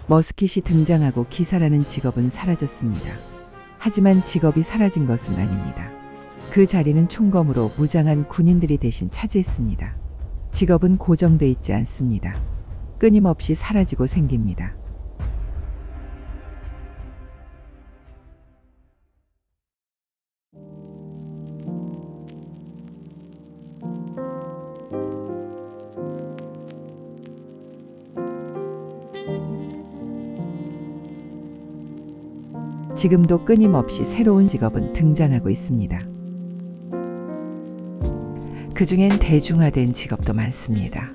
머스킷이 등장하고 기사라는 직업은 사라졌습니다. 하지만 직업이 사라진 것은 아닙니다. 그 자리는 총검으로 무장한 군인들이 대신 차지했습니다. 직업은 고정돼 있지 않습니다. 끊임없이 사라지고 생깁니다. 지금도 끊임없이 새로운 직업은 등장하고 있습니다. 그중엔 대중화된 직업도 많습니다.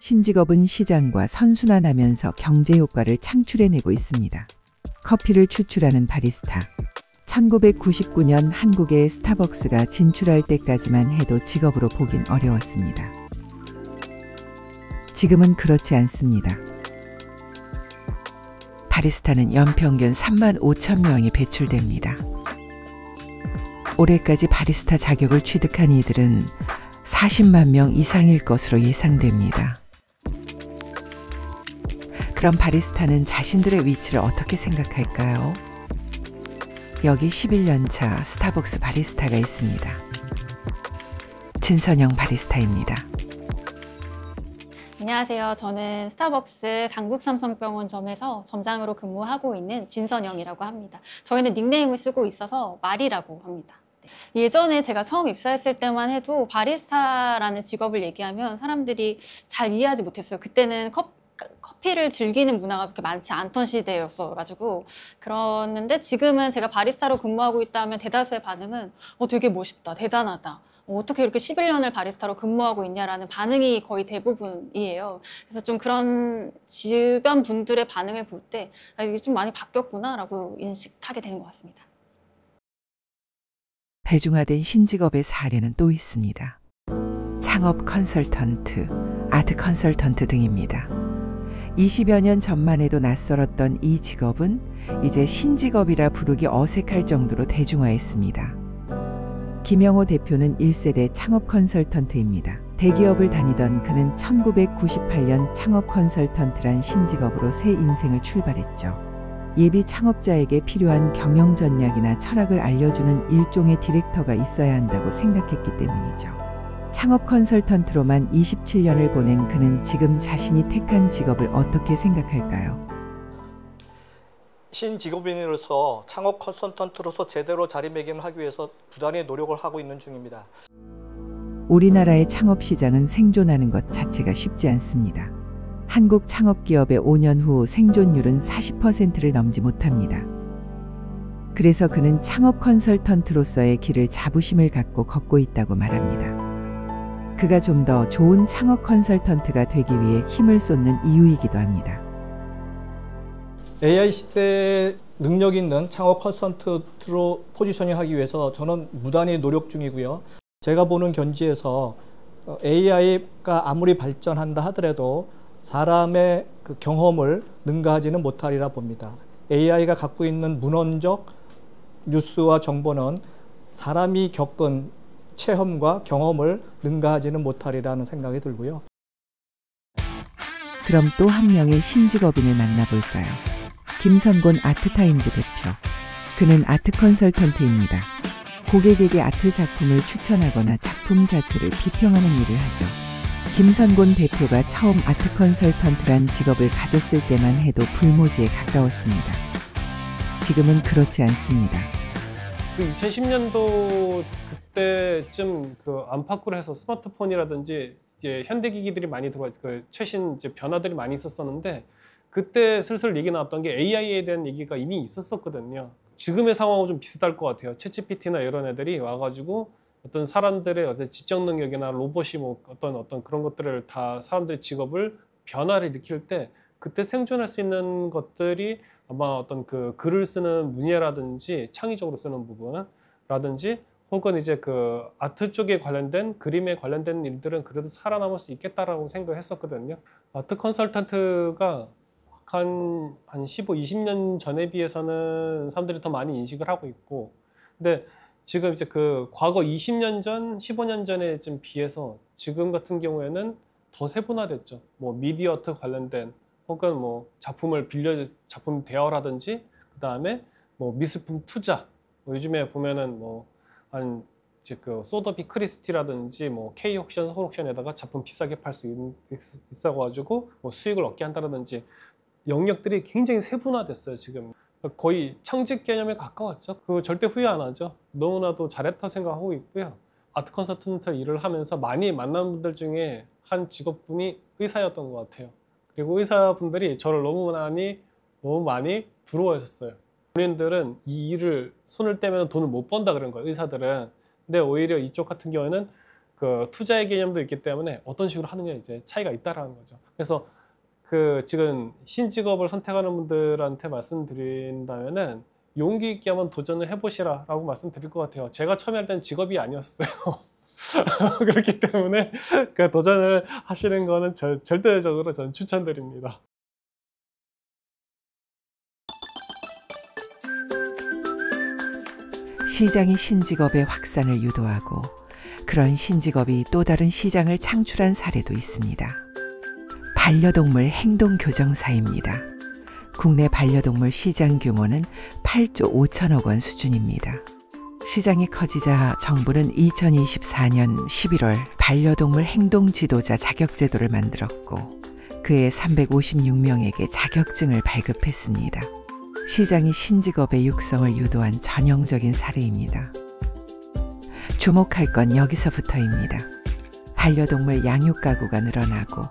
신직업은 시장과 선순환하면서 경제 효과를 창출해내고 있습니다. 커피를 추출하는 바리스타. 1999년 한국에 스타벅스가 진출할 때까지만 해도 직업으로 보긴 어려웠습니다. 지금은 그렇지 않습니다. 바리스타는 연평균 35,000명이 배출됩니다. 올해까지 바리스타 자격을 취득한 이들은 40만 명 이상일 것으로 예상됩니다. 그럼 바리스타는 자신들의 위치를 어떻게 생각할까요? 여기 11년 차 스타벅스 바리스타가 있습니다. 진선영 바리스타입니다. 안녕하세요. 저는 스타벅스 강북삼성병원점에서 점장으로 근무하고 있는 진선영이라고 합니다. 저희는 닉네임을 쓰고 있어서 말이라고 합니다. 예전에 제가 처음 입사했을 때만 해도 바리스타라는 직업을 얘기하면 사람들이 잘 이해하지 못했어요. 그때는 커피를 즐기는 문화가 그렇게 많지 않던 시대였어가지고 그랬는데 지금은 제가 바리스타로 근무하고 있다면 대다수의 반응은 되게 멋있다, 대단하다, 어떻게 이렇게 11년을 바리스타로 근무하고 있냐라는 반응이 거의 대부분이에요. 그래서 좀 그런 주변 분들의 반응을 볼 때 이게 좀 많이 바뀌었구나 라고 인식하게 되는 것 같습니다. 대중화된 신직업의 사례는 또 있습니다. 창업 컨설턴트, 아트 컨설턴트 등입니다. 20여 년 전만 해도 낯설었던 이 직업은 이제 신직업이라 부르기 어색할 정도로 대중화했습니다. 김영호 대표는 1세대 창업 컨설턴트입니다. 대기업을 다니던 그는 1998년 창업 컨설턴트란 신직업으로 새 인생을 출발했죠. 예비 창업자에게 필요한 경영 전략이나 철학을 알려주는 일종의 디렉터가 있어야 한다고 생각했기 때문이죠. 창업 컨설턴트로만 27년을 보낸 그는 지금 자신이 택한 직업을 어떻게 생각할까요? 신직업인으로서 창업 컨설턴트로서 제대로 자리매김을 하기 위해서 부단히 노력을 하고 있는 중입니다. 우리나라의 창업 시장은 생존하는 것 자체가 쉽지 않습니다. 한국 창업기업의 5년 후 생존율은 40%를 넘지 못합니다. 그래서 그는 창업 컨설턴트로서의 길을 자부심을 갖고 걷고 있다고 말합니다. 그가 좀 더 좋은 창업 컨설턴트가 되기 위해 힘을 쏟는 이유이기도 합니다. AI 시대에 능력 있는 창업 컨설턴트로 포지셔닝하기 위해서 저는 무단히 노력 중이고요. 제가 보는 견지에서 AI가 아무리 발전한다 하더라도 사람의 그 경험을 능가하지는 못하리라 봅니다. AI가 갖고 있는 문헌적 뉴스와 정보는 사람이 겪은 체험과 경험을 능가하지는 못하리라는 생각이 들고요. 그럼 또 한 명의 신직업인을 만나볼까요? 김선곤 아트타임즈 대표. 그는 아트 컨설턴트입니다. 고객에게 아트 작품을 추천하거나 작품 자체를 비평하는 일을 하죠. 김선곤 대표가 처음 아트 컨설턴트란 직업을 가졌을 때만 해도 불모지에 가까웠습니다. 지금은 그렇지 않습니다. 그 2010년도 그때쯤 그 안팎으로 해서 스마트폰이라든지 이제 현대기기들이 많이 들어와 그 최신 이제 변화들이 많이 있었었는데 그때 슬슬 얘기 나왔던 게 AI에 대한 얘기가 이미 있었었거든요. 지금의 상황하고 좀 비슷할 것 같아요. 챗GPT나 이런 애들이 와가지고 어떤 사람들의 어떤 지적 능력이나 로봇이 뭐 어떤 그런 것들을 다 사람들의 직업을 변화를 일으킬 때 그때 생존할 수 있는 것들이 아마 어떤 그 글을 쓰는 문예라든지 창의적으로 쓰는 부분라든지 혹은 이제 그 아트 쪽에 관련된 그림에 관련된 일들은 그래도 살아남을 수 있겠다라고 생각했었거든요. 아트 컨설턴트가 한 15, 20년 전에 비해서는 사람들이 더 많이 인식을 하고 있고, 근데 지금 이제 그 과거 20년 전, 15년 전에 좀 비해서 지금 같은 경우에는 더 세분화됐죠. 뭐 미디어 아트 관련된 혹은 뭐 작품 대여라든지 그다음에 뭐 미술품 투자. 뭐 요즘에 보면은 한 이제 그 소더비 크리스티라든지 뭐 K 옥션, 서울 옥션에다가 작품 비싸게 팔 수 있어가지고 뭐 수익을 얻게 한다라든지 영역들이 굉장히 세분화됐어요. 지금 거의 창직 개념에 가까웠죠. 그거 절대 후회 안 하죠. 너무나도 잘했다 생각하고 있고요. 아트 컨설턴트 일을 하면서 많이 만난 분들 중에 한 직업군이 의사였던 것 같아요. 그리고 의사분들이 저를 너무 많이 부러워하셨어요. 본인들은 이 일을 손을 떼면 돈을 못 번다 그런 거예요, 의사들은. 근데 오히려 이쪽 같은 경우에는 그 투자의 개념도 있기 때문에 어떤 식으로 하느냐 이제 차이가 있다라는 거죠. 그래서 그 지금 신직업을 선택하는 분들한테 말씀드린다면은 용기 있게 한번 도전을 해보시라라고 말씀드릴 것 같아요. 제가 처음에 할 때는 직업이 아니었어요. 그렇기 때문에 그 도전을 하시는 거는 절대적으로 저는 추천드립니다. 시장이 신직업의 확산을 유도하고 그런 신직업이 또 다른 시장을 창출한 사례도 있습니다. 반려동물 행동교정사입니다. 국내 반려동물 시장 규모는 8조 5천억 원 수준입니다. 시장이 커지자 정부는 2024년 11월 반려동물 행동지도자 자격제도를 만들었고 그해 356명에게 자격증을 발급했습니다. 시장이 신직업의 육성을 유도한 전형적인 사례입니다. 주목할 건 여기서부터입니다. 반려동물 양육 가구가 늘어나고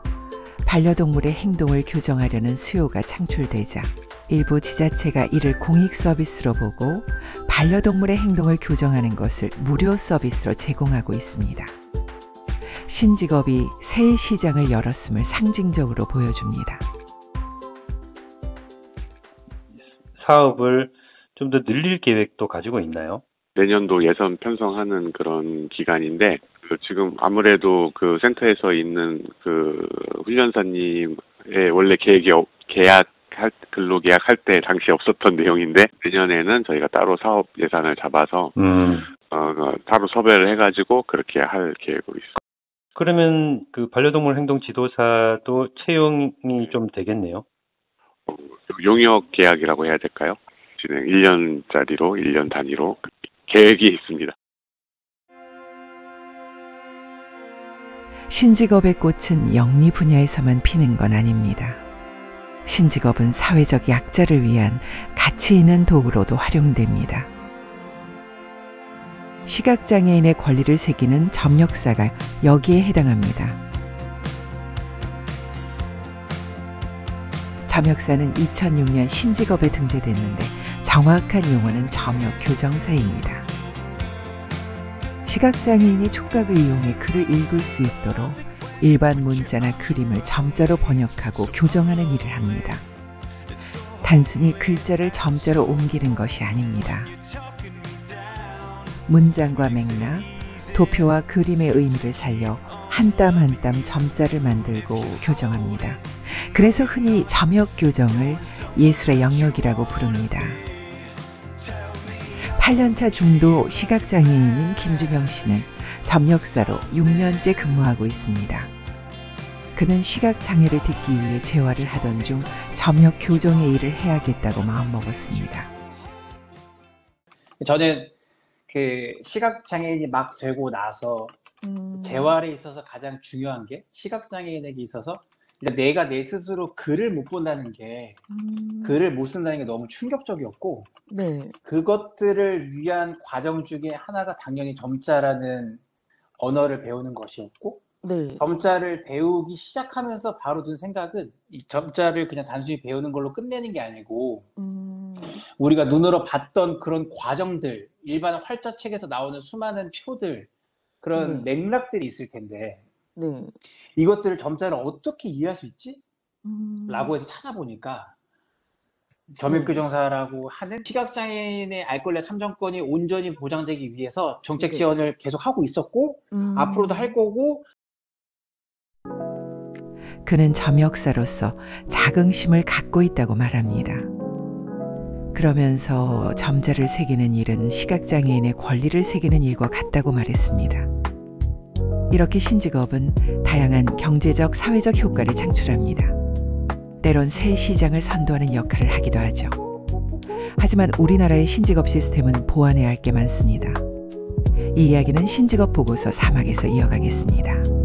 반려동물의 행동을 교정하려는 수요가 창출되자 일부 지자체가 이를 공익 서비스로 보고 반려동물의 행동을 교정하는 것을 무료 서비스로 제공하고 있습니다. 신직업이 새 시장을 열었음을 상징적으로 보여줍니다. 사업을 좀 더 늘릴 계획도 가지고 있나요? 내년도 예산 편성하는 그런 기간인데 지금 아무래도 그 센터에서 있는 그 훈련사님의 원래 근로계약할 때 당시 없었던 내용인데 내년에는 저희가 따로 사업 예산을 잡아서 따로 섭외를 해가지고 그렇게 할 계획으로 있습니다. 그러면 그 반려동물 행동 지도사도 채용이 좀 되겠네요. 용역 계약이라고 해야 될까요? 진행 1년짜리로 1년 단위로 계획이 있습니다. 신직업의 꽃은 영리 분야에서만 피는 건 아닙니다. 신직업은 사회적 약자를 위한 가치 있는 도구로도 활용됩니다. 시각장애인의 권리를 새기는 점역사가 여기에 해당합니다. 점역사는 2006년 신직업에 등재됐는데 정확한 용어는 점역교정사입니다. 시각장애인이 촉각을 이용해 글을 읽을 수 있도록 일반 문자나 그림을 점자로 번역하고 교정하는 일을 합니다. 단순히 글자를 점자로 옮기는 것이 아닙니다. 문장과 맥락, 도표와 그림의 의미를 살려 한 땀 한 땀 점자를 만들고 교정합니다. 그래서 흔히 점역교정을 예술의 영역이라고 부릅니다. 8년차 중도 시각장애인인 김준영 씨는 점역사로 6년째 근무하고 있습니다. 그는 시각장애를 딛기 위해 재활을 하던 중 점역교정의 일을 해야겠다고 마음먹었습니다. 저는 그 시각장애인이 막 되고 나서 재활에 있어서 가장 중요한 게 시각장애인에게 있어서 그러니까 내가 내 스스로 글을 못 본다는 게 글을 못 쓴다는 게 너무 충격적이었고 네. 그것들을 위한 과정 중에 하나가 당연히 점자라는 언어를 배우는 것이었고 네. 점자를 배우기 시작하면서 바로 든 생각은 이 점자를 그냥 단순히 배우는 걸로 끝내는 게 아니고 우리가 눈으로 봤던 그런 과정들 일반 활자책에서 나오는 수많은 표들 그런 맥락들이 있을 텐데 네. 이것들을 점자를 어떻게 이해할 수 있지? 라고 해서 찾아보니까 겸임교정사라고 하는 시각장애인의 알 권리와 참정권이 온전히 보장되기 위해서 정책 지원을 계속 하고 있었고 앞으로도 할 거고. 그는 점역사로서 자긍심을 갖고 있다고 말합니다. 그러면서 점자를 새기는 일은 시각장애인의 권리를 새기는 일과 같다고 말했습니다. 이렇게 신직업은 다양한 경제적, 사회적 효과를 창출합니다. 때론 새 시장을 선도하는 역할을 하기도 하죠. 하지만 우리나라의 신직업 시스템은 보완해야 할 게 많습니다. 이 이야기는 신직업 보고서 3학에서 이어가겠습니다.